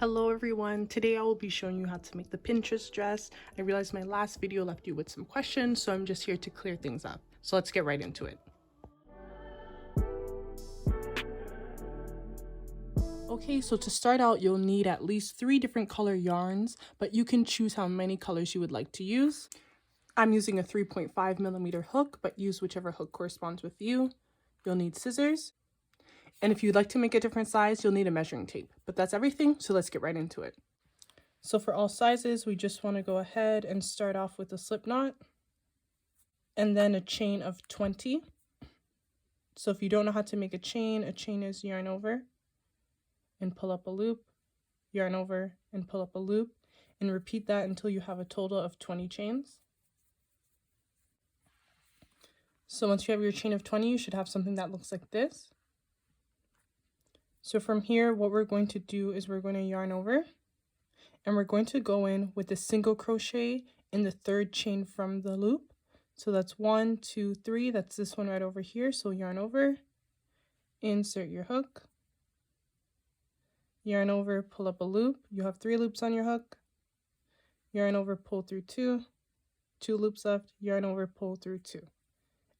Hello everyone, today I will be showing you how to make the Pinterest dress. I realized my last video left you with some questions, so I'm just here to clear things up. So let's get right into it. Okay, so to start out, you'll need at least 3 different color yarns, but you can choose how many colors you would like to use. I'm using a 3.5mm hook, but use whichever hook corresponds with you. You'll need scissors. And if you'd like to make a different size, you'll need a measuring tape. But that's everything, so let's get right into it. So for all sizes, we just want to go ahead and start off with a slip knot and then a chain of 20. So if you don't know how to make a chain is yarn over and pull up a loop, yarn over and pull up a loop, and repeat that until you have a total of 20 chains. So once you have your chain of 20, you should have something that looks like this. So from here, what we're going to do is we're going to yarn over and we're going to go in with a single crochet in the third chain from the loop. So that's 1, 2, 3, that's this one right over here. So yarn over, insert your hook, yarn over, pull up a loop. You have 3 loops on your hook, yarn over, pull through 2, 2 loops left, yarn over, pull through 2.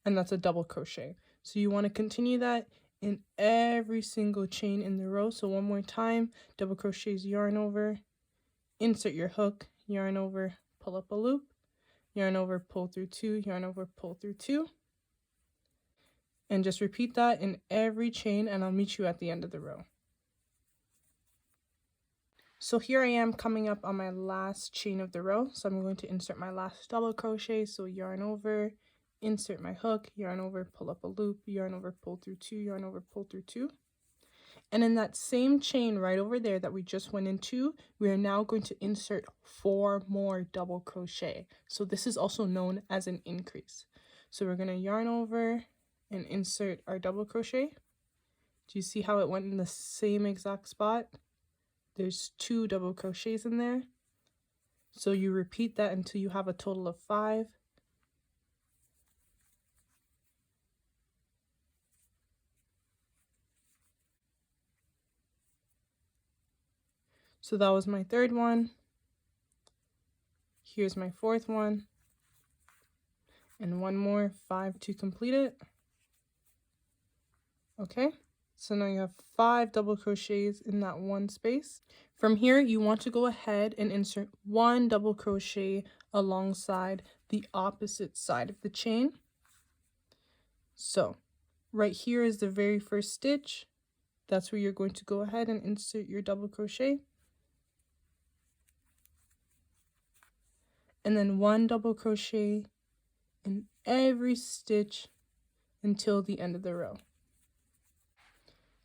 And that's a double crochet. So you want to continue that in every single chain in the row. So one more time, double crochets, yarn over, insert your hook, yarn over, pull up a loop, yarn over, pull through 2, yarn over, pull through 2. And just repeat that in every chain and I'll meet you at the end of the row. So here I am coming up on my last chain of the row. So I'm going to insert my last double crochet. So yarn over, insert my hook, yarn over, pull up a loop, yarn over, pull through 2, yarn over, pull through 2. And in that same chain right over there that we just went into, we are now going to insert 4 more double crochet. So this is also known as an increase. So we're going to yarn over and insert our double crochet. Do you see how it went in the same exact spot? There's 2 double crochets in there. So you repeat that until you have a total of 5. So that was my 3rd one. Here's my 4th one. And one more, 5 to complete it. Okay, so now you have 5 double crochets in that one space. From here, you want to go ahead and insert 1 double crochet alongside the opposite side of the chain. So right here is the very first stitch. That's where you're going to go ahead and insert your double crochet. And then 1 double crochet in every stitch until the end of the row.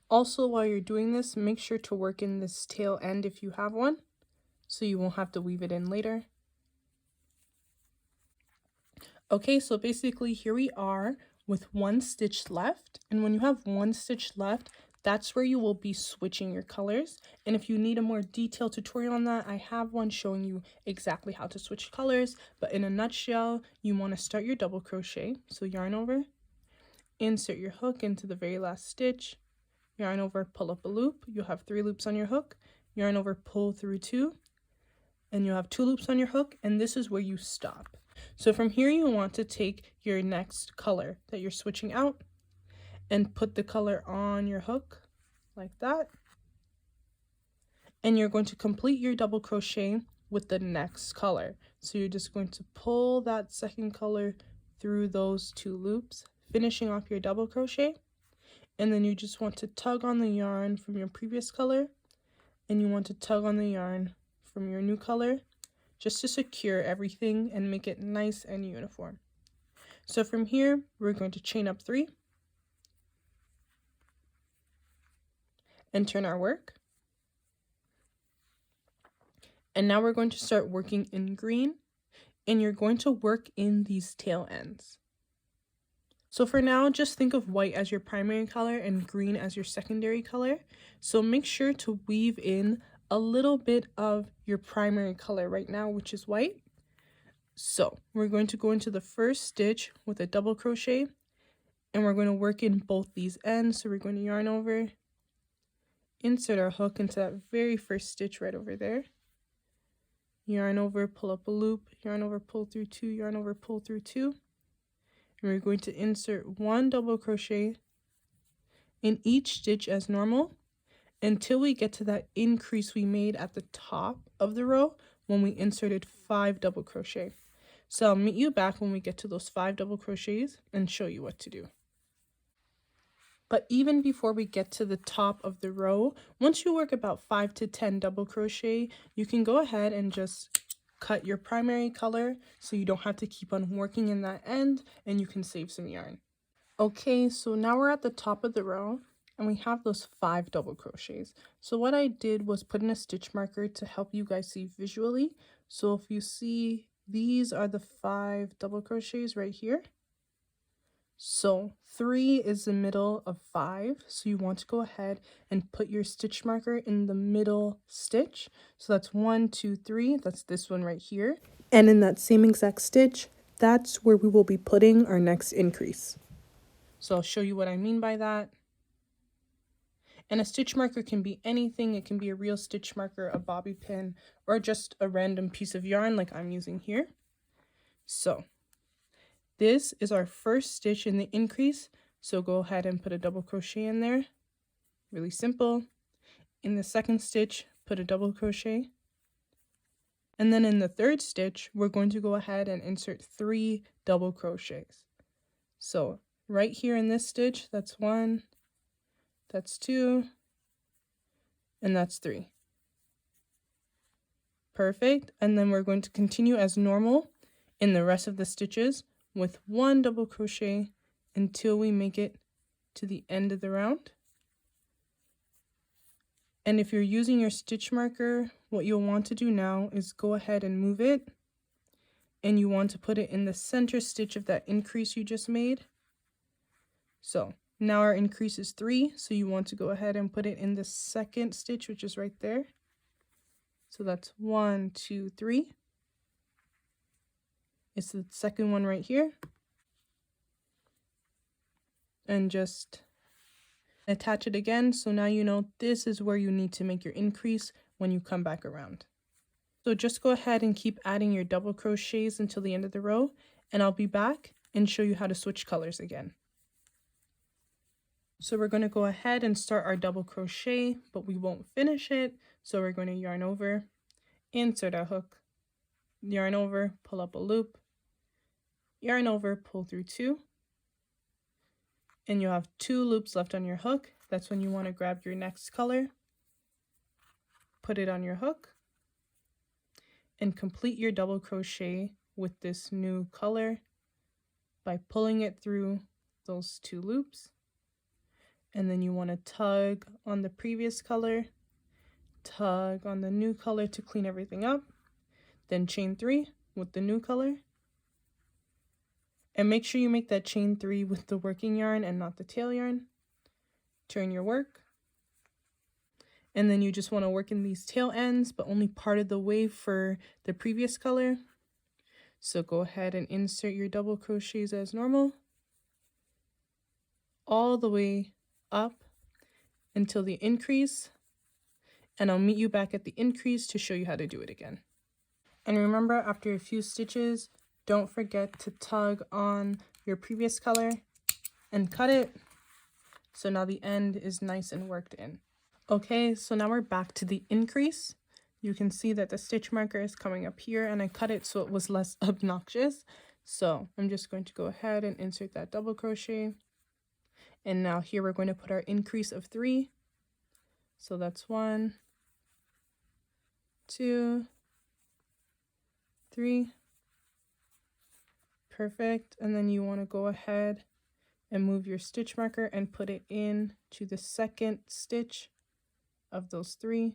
Also, while you're doing this, make sure to work in this tail end if you have one, so you won't have to weave it in later. Okay, so basically here we are with 1 stitch left, and when you have 1 stitch left, that's where you will be switching your colors. And if you need a more detailed tutorial on that, I have one showing you exactly how to switch colors. But in a nutshell, you want to start your double crochet. So yarn over, insert your hook into the very last stitch, yarn over, pull up a loop. You'll have 3 loops on your hook, yarn over, pull through 2, and you'll have 2 loops on your hook, and this is where you stop. So from here, you want to take your next color that you're switching out and put the color on your hook like that. And you're going to complete your double crochet with the next color. So you're just going to pull that second color through those 2 loops, finishing off your double crochet. And then you just want to tug on the yarn from your previous color, and you want to tug on the yarn from your new color, just to secure everything and make it nice and uniform. So from here, we're going to chain up 3 and turn our work. And now we're going to start working in green, and you're going to work in these tail ends. So for now, just think of white as your primary color and green as your secondary color. So make sure to weave in a little bit of your primary color right now, which is white. So we're going to go into the first stitch with a double crochet, and we're going to work in both these ends. So we're going to yarn over, insert our hook into that very first stitch right over there. Yarn over, pull up a loop, yarn over, pull through 2, yarn over, pull through 2. And we're going to insert 1 double crochet in each stitch as normal until we get to that increase we made at the top of the row when we inserted 5 double crochet. So I'll meet you back when we get to those 5 double crochets and show you what to do. But even before we get to the top of the row, once you work about 5 to 10 double crochet, you can go ahead and just cut your primary color so you don't have to keep on working in that end, and you can save some yarn. Okay, so now we're at the top of the row and we have those 5 double crochets. So what I did was put in a stitch marker to help you guys see visually. So if you see, these are the 5 double crochets right here. So 3 is the middle of 5, so you want to go ahead and put your stitch marker in the middle stitch. So that's 1, 2, 3, that's this one right here. And in that same exact stitch, that's where we will be putting our next increase. So I'll show you what I mean by that. And a stitch marker can be anything. It can be a real stitch marker, a bobby pin, or just a random piece of yarn like I'm using here. So this is our first stitch in the increase, so go ahead and put a double crochet in there. Really simple. In the second stitch, put a double crochet. And then in the third stitch, we're going to go ahead and insert 3 double crochets. So right here in this stitch, that's 1, that's 2, and that's 3. Perfect. And then we're going to continue as normal in the rest of the stitches with 1 double crochet until we make it to the end of the round. And if you're using your stitch marker, what you'll want to do now is go ahead and move it, and you want to put it in the center stitch of that increase you just made. So now our increase is 3, so you want to go ahead and put it in the second stitch, which is right there. So that's 1, 2, 3. It's the second one right here. And just attach it again. So now you know this is where you need to make your increase when you come back around. So just go ahead and keep adding your double crochets until the end of the row, and I'll be back and show you how to switch colors again. So we're going to go ahead and start our double crochet, but we won't finish it. So we're going to yarn over, insert a hook, yarn over, pull up a loop, yarn over, pull through 2, and you'll have 2 loops left on your hook. That's when you want to grab your next color, put it on your hook, and complete your double crochet with this new color by pulling it through those 2 loops. And then you want to tug on the previous color, tug on the new color to clean everything up, then chain 3 with the new color. And make sure you make that chain 3 with the working yarn and not the tail yarn. Turn your work. And then you just want to work in these tail ends, but only part of the way for the previous color. So go ahead and insert your double crochets as normal, all the way up until the increase. And I'll meet you back at the increase to show you how to do it again. And remember, after a few stitches, don't forget to tug on your previous color and cut it. So now the end is nice and worked in. Okay, so now we're back to the increase. You can see that the stitch marker is coming up here, and I cut it so it was less obnoxious. So I'm just going to go ahead and insert that double crochet. And now here we're going to put our increase of 3. So that's 1, 2, 3. Perfect. And then you want to go ahead and move your stitch marker and put it in to the second stitch of those 3.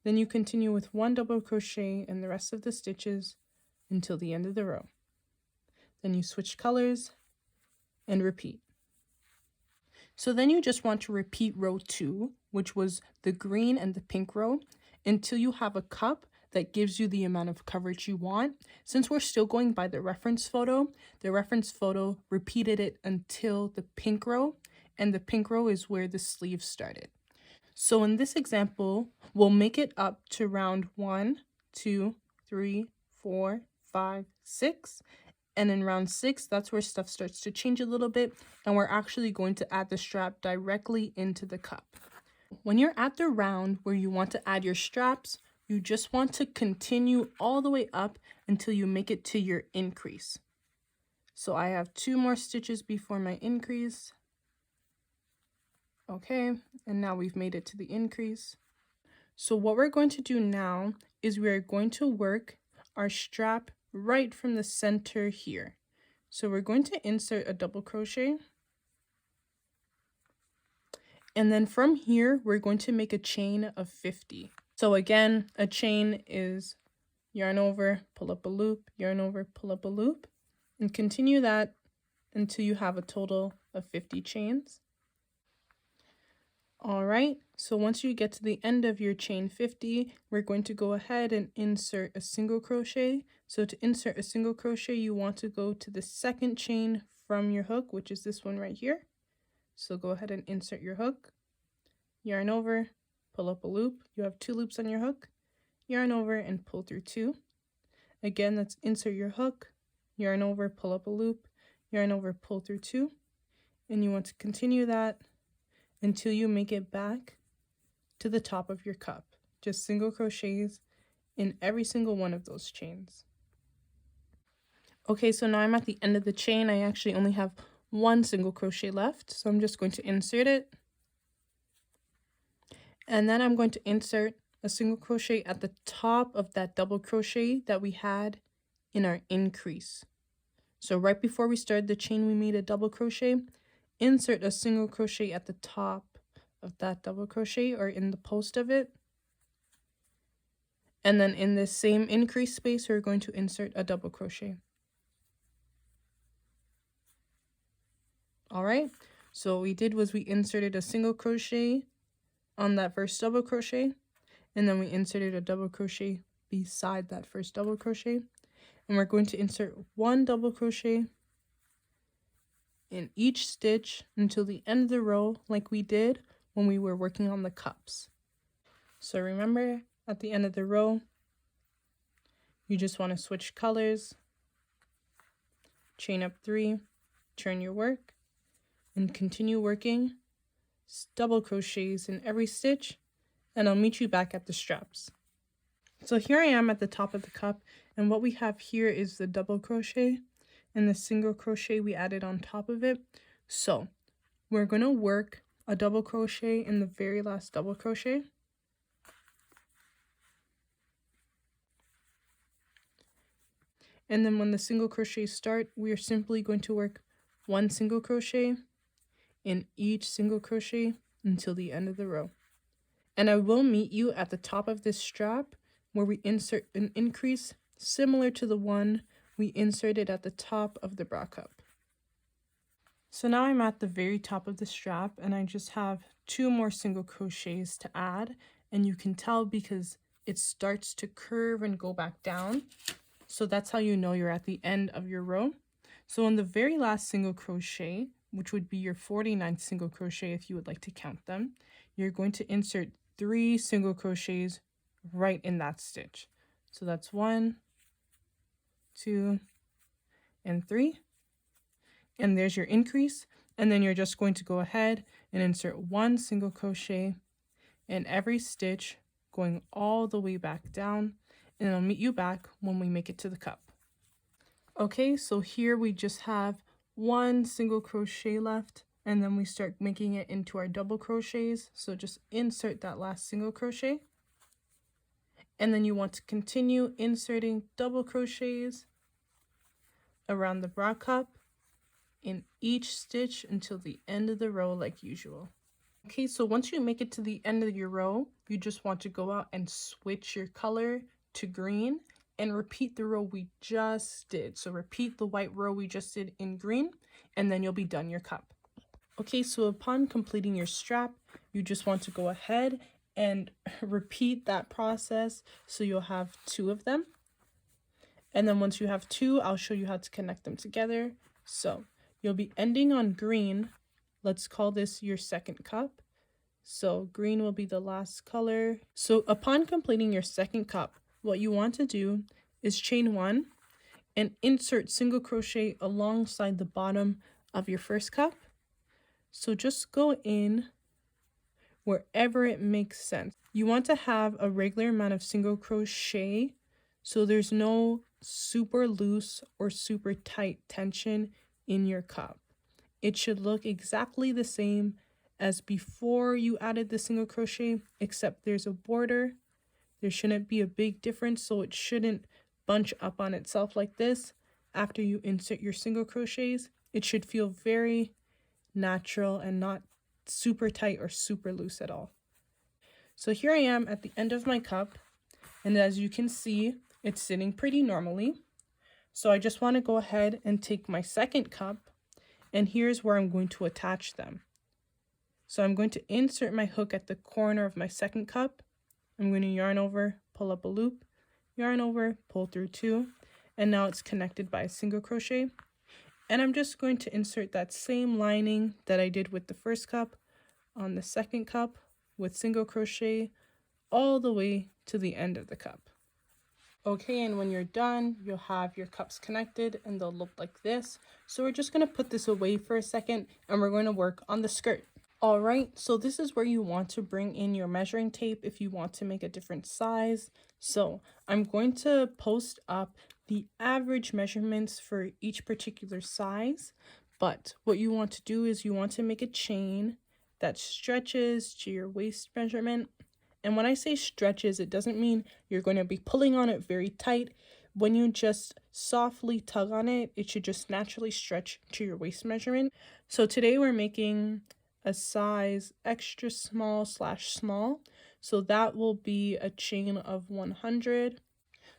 Then you continue with 1 double crochet in the rest of the stitches until the end of the row. Then you switch colors and repeat. So then you just want to repeat row 2, which was the green and the pink row, until you have a cup that gives you the amount of coverage you want. Since we're still going by the reference photo repeated it until the pink row, and the pink row is where the sleeve started. So in this example, we'll make it up to round 1, 2, 3, 4, 5, 6. And in round 6, that's where stuff starts to change a little bit, and we're actually going to add the strap directly into the cup. When you're at the round where you want to add your straps, you just want to continue all the way up until you make it to your increase. So I have 2 more stitches before my increase. Okay, and now we've made it to the increase. So what we're going to do now is we are going to work our strap right from the center here. So we're going to insert a double crochet. And then from here, we're going to make a chain of 50. So again, a chain is yarn over, pull up a loop, yarn over, pull up a loop, and continue that until you have a total of 50 chains. All right, so once you get to the end of your chain 50, we're going to go ahead and insert a single crochet. So to insert a single crochet, you want to go to the second chain from your hook, which is this one right here. So go ahead and insert your hook, yarn over, pull up a loop. You have 2 loops on your hook, yarn over and pull through 2. Again, let's insert your hook, yarn over, pull up a loop, yarn over, pull through 2. And you want to continue that until you make it back to the top of your cup. Just single crochets in every single one of those chains. Okay, so now I'm at the end of the chain. I actually only have 1 single crochet left, so I'm just going to insert it. And then I'm going to insert a single crochet at the top of that double crochet that we had in our increase. So right before we started the chain, we made a double crochet. Insert a single crochet at the top of that double crochet or in the post of it. And then in this same increase space, we're going to insert a double crochet. All right, so what we did was we inserted a single crochet on that first double crochet, and then we inserted a double crochet beside that first double crochet. And we're going to insert 1 double crochet in each stitch until the end of the row, like we did when we were working on the cups. So remember, at the end of the row, you just want to switch colors, chain up 3, turn your work, and continue working double crochets in every stitch, and I'll meet you back at the straps. So here I am at the top of the cup, and what we have here is the double crochet and the single crochet we added on top of it. So we're going to work a double crochet in the very last double crochet. And then when the single crochets start, we are simply going to work 1 single crochet in each single crochet until the end of the row. And I will meet you at the top of this strap where we insert an increase similar to the one we inserted at the top of the bra cup. So now I'm at the very top of the strap, and I just have 2 more single crochets to add, and you can tell because it starts to curve and go back down. So that's how you know you're at the end of your row. So on the very last single crochet, which would be your 49th single crochet if you would like to count them, you're going to insert 3 single crochets right in that stitch. So that's 1, 2, and 3. And there's your increase. And then you're just going to go ahead and insert 1 single crochet in every stitch, going all the way back down. And I'll meet you back when we make it to the cup. Okay, so here we just have 1 single crochet left, and then we start making it into our double crochets. So just insert that last single crochet. And then you want to continue inserting double crochets around the bra cup in each stitch until the end of the row like usual. Okay, so once you make it to the end of your row, you just want to go out and switch your color to green and repeat the row we just did. So repeat the white row we just did in green, and then you'll be done your cup. Okay, so upon completing your strap, you just want to go ahead and repeat that process so you'll have 2 of them. And then once you have 2, I'll show you how to connect them together. So you'll be ending on green Let's call this your second cup. So green will be the last color. So upon completing your second cup, what you want to do is chain 1 and insert single crochet alongside the bottom of your first cup. So just go in wherever it makes sense. You want to have a regular amount of single crochet so there's no super loose or super tight tension in your cup. It should look exactly the same as before you added the single crochet, except there's a border. There shouldn't be a big difference, so it shouldn't bunch up on itself like this after you insert your single crochets. It should feel very natural and not super tight or super loose at all. So here I am at the end of my cup, and as you can see, it's sitting pretty normally. So I just want to go ahead and take my second cup, and here's where I'm going to attach them. So I'm going to insert my hook at the corner of my second cup. I'm going to yarn over, pull up a loop, yarn over, pull through 2, and now it's connected by a single crochet. And I'm just going to insert that same lining that I did with the first cup on the second cup with single crochet all the way to the end of the cup. Okay, and when you're done, you'll have your cups connected and they'll look like this. So we're just going to put this away for a second and we're going to work on the skirt. All right, so this is where you want to bring in your measuring tape if you want to make a different size. So I'm going to post up the average measurements for each particular size. But what you want to do is you want to make a chain that stretches to your waist measurement. And when I say stretches, it doesn't mean you're going to be pulling on it very tight. When you just softly tug on it, it should just naturally stretch to your waist measurement. So today we're making a size extra small / small. So that will be a chain of 100.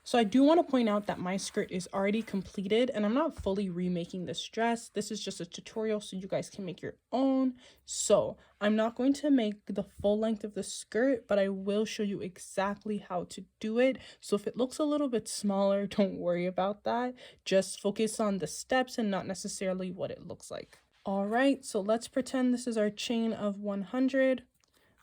So I do want to point out that my skirt is already completed and I'm not fully remaking this dress. This is just a tutorial so you guys can make your own. So I'm not going to make the full length of the skirt, but I will show you exactly how to do it. So if it looks a little bit smaller, don't worry about that. Just focus on the steps and not necessarily what it looks like. All right, so let's pretend this is our chain of 100.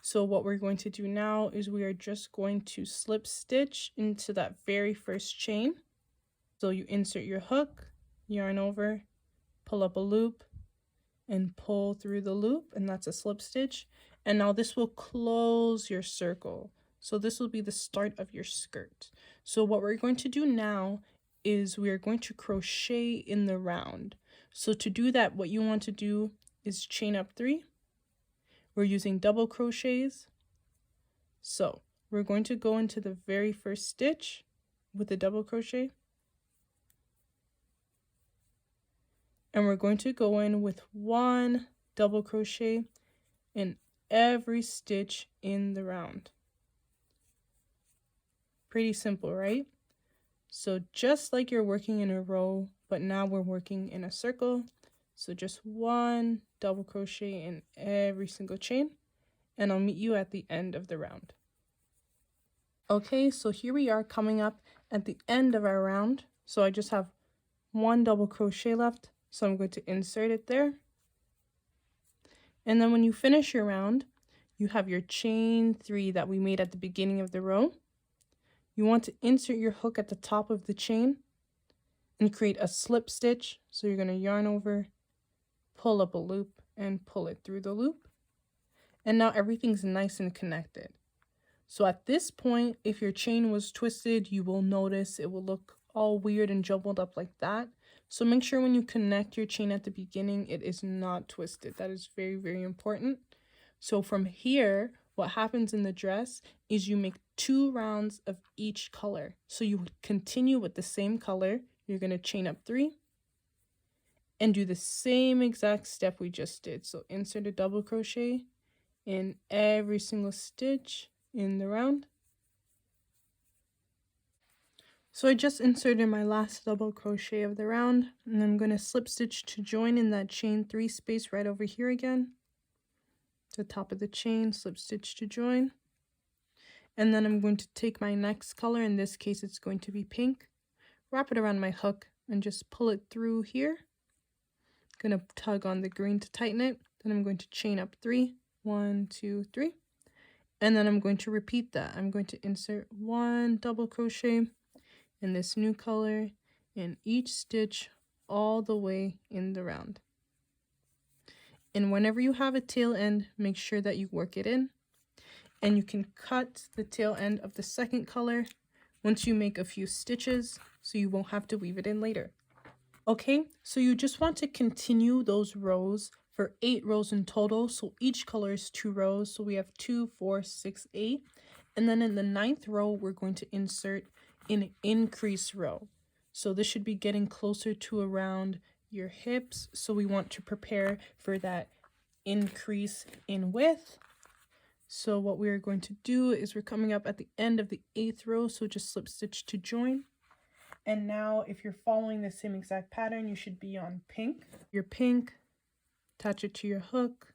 So what we're going to do now is we are just going to slip stitch into that very first chain. So you insert your hook, yarn over, pull up a loop, and pull through the loop, and that's a slip stitch. And now this will close your circle. So this will be the start of your skirt. So what we're going to do now is we are going to crochet in the round. So to do that, what you want to do is chain up 3. We're using double crochets. So we're going to go into the very first stitch with a double crochet. And we're going to go in with 1 double crochet in every stitch in the round. Pretty simple, right? So just like you're working in a row, but now we're working in a circle. So just 1 double crochet in every single chain, and I'll meet you at the end of the round. Okay, so here we are coming up at the end of our round. So I just have 1 double crochet left, so I'm going to insert it there. And then when you finish your round, you have your chain 3 that we made at the beginning of the row. You want to insert your hook at the top of the chain and create a slip stitch. So you're going to yarn over, pull up a loop, and pull it through the loop. And now everything's nice and connected. So at this point, if your chain was twisted, you will notice it will look all weird and jumbled up like that. So make sure when you connect your chain at the beginning, it is not twisted. That is very, very important. So from here, what happens in the dress is you make 2 rounds of each color. So you would continue with the same color. You're going to chain up 3 and do the same exact step we just did. So insert a double crochet in every single stitch in the round. So I just inserted my last double crochet of the round, and I'm going to slip stitch to join in that chain 3 space right over here again. To the top of the chain, slip stitch to join. And then I'm going to take my next color, in this case it's going to be pink, wrap it around my hook and just pull it through here. Gonna tug on the green to tighten it, then I'm going to chain up 3, 1, 2, 3, and then I'm going to repeat that. I'm going to insert 1 double crochet in this new color in each stitch all the way in the round. And whenever you have a tail end, make sure that you work it in, and you can cut the tail end of the second color once you make a few stitches, so you won't have to weave it in later. Okay, so you just want to continue those rows for 8 rows in total. So each color is 2 rows. So we have 2, 4, 6, 8. And then in the 9th row, we're going to insert an increase row. So this should be getting closer to around your hips. So we want to prepare for that increase in width. So what we're going to do is we're coming up at the end of the 8th row. So just slip stitch to join. And now if you're following the same exact pattern, you should be on pink. Your pink, attach it to your hook,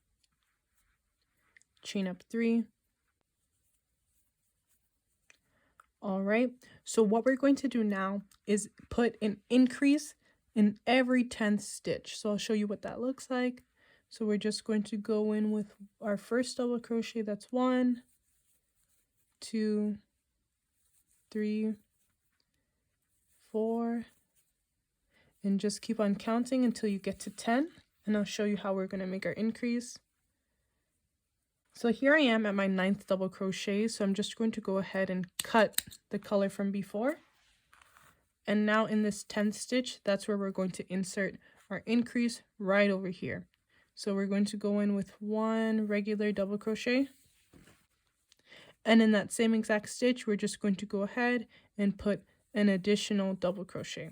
chain up 3. All right, so what we're going to do now is put an increase in every 10th stitch. So I'll show you what that looks like. So we're just going to go in with our first double crochet. That's 1, 2, 3, 4, and just keep on counting until you get to 10, and I'll show you how we're going to make our increase. So here I am at my 9th double crochet, so I'm just going to go ahead and cut the color from before. And now in this 10th stitch, that's where we're going to insert our increase right over here. So we're going to go in with 1 regular double crochet. And in that same exact stitch, we're just going to go ahead and put an additional double crochet.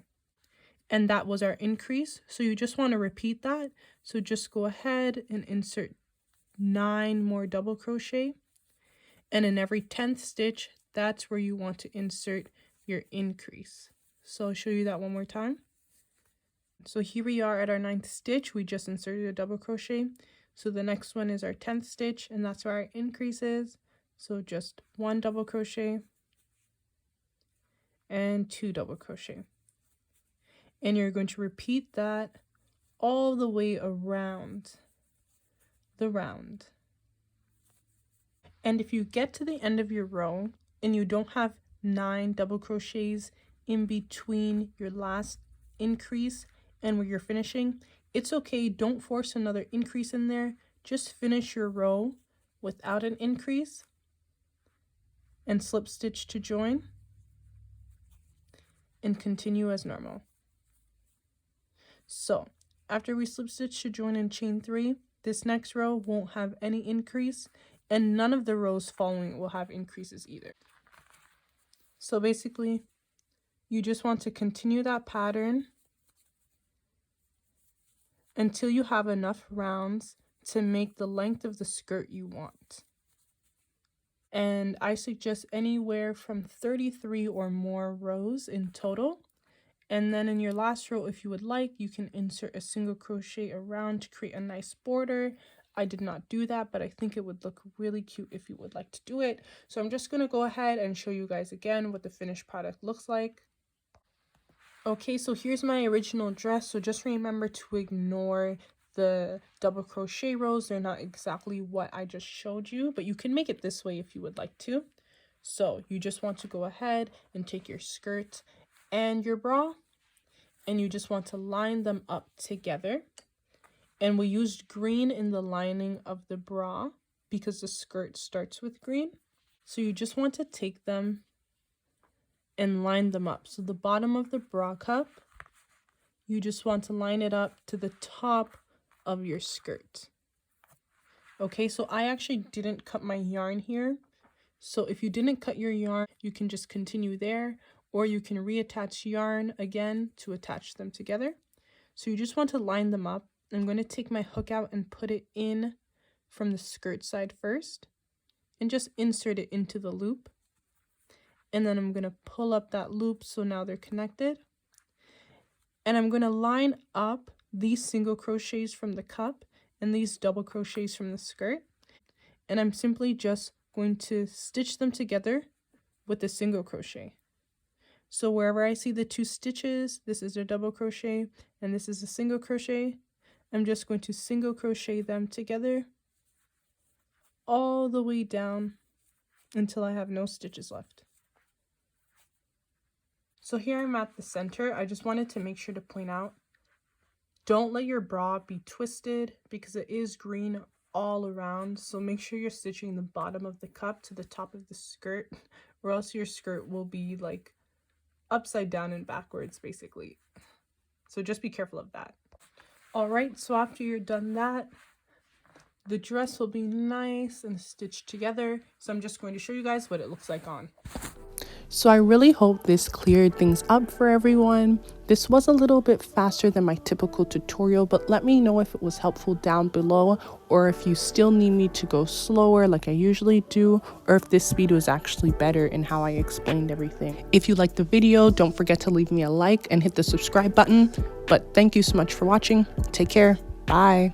And that was our increase. So you just want to repeat that. So just go ahead and insert 9 more double crochet, and in every 10th stitch, that's where you want to insert your increase. So I'll show you that one more time. So here we are at our 9th stitch. We just inserted a double crochet. So the next one is our 10th stitch, and that's where our increase is. So just 1 double crochet and 2 double crochet, and you're going to repeat that all the way around the round. And if you get to the end of your row and you don't have 9 double crochets in between your last increase and where you're finishing, it's okay. Don't force another increase in there. Just finish your row without an increase and slip stitch to join and continue as normal. So after we slip stitch to join and chain 3, this next row won't have any increase, and none of the rows following will have increases either. So basically, you just want to continue that pattern until you have enough rounds to make the length of the skirt you want. And I suggest anywhere from 33 or more rows in total. And then in your last row, if you would like, you can insert a single crochet around to create a nice border. I did not do that, but I think it would look really cute if you would like to do it. So I'm just going to go ahead and show you guys again what the finished product looks like. Okay, so here's my original dress. So just remember to ignore the double crochet rows. They're not exactly what I just showed you, but you can make it this way if you would like to. So you just want to go ahead and take your skirt and your bra, and you just want to line them up together. And we used green in the lining of the bra because the skirt starts with green. So you just want to take them and line them up. So the bottom of the bra cup, you just want to line it up to the top of your skirt. Okay, so I actually didn't cut my yarn here. So if you didn't cut your yarn, you can just continue there, or you can reattach yarn again to attach them together. So you just want to line them up. I'm going to take my hook out and put it in from the skirt side first and just insert it into the loop. And then I'm going to pull up that loop so now they're connected. And I'm going to line up these single crochets from the cup and these double crochets from the skirt. And I'm simply just going to stitch them together with a single crochet. So wherever I see the 2 stitches, this is a double crochet and this is a single crochet. I'm just going to single crochet them together all the way down until I have no stitches left. So here I'm at the center. I just wanted to make sure to point out, don't let your bra be twisted because it is green all around. So make sure you're stitching the bottom of the cup to the top of the skirt, or else your skirt will be like upside down and backwards basically. So just be careful of that. All right, so after you're done that, the dress will be nice and stitched together. So I'm just going to show you guys what it looks like on. So I really hope this cleared things up for everyone. This was a little bit faster than my typical tutorial, but let me know if it was helpful down below, or if you still need me to go slower like I usually do, or if this speed was actually better in how I explained everything. If you liked the video, don't forget to leave me a like and hit the subscribe button. But thank you so much for watching. Take care. Bye.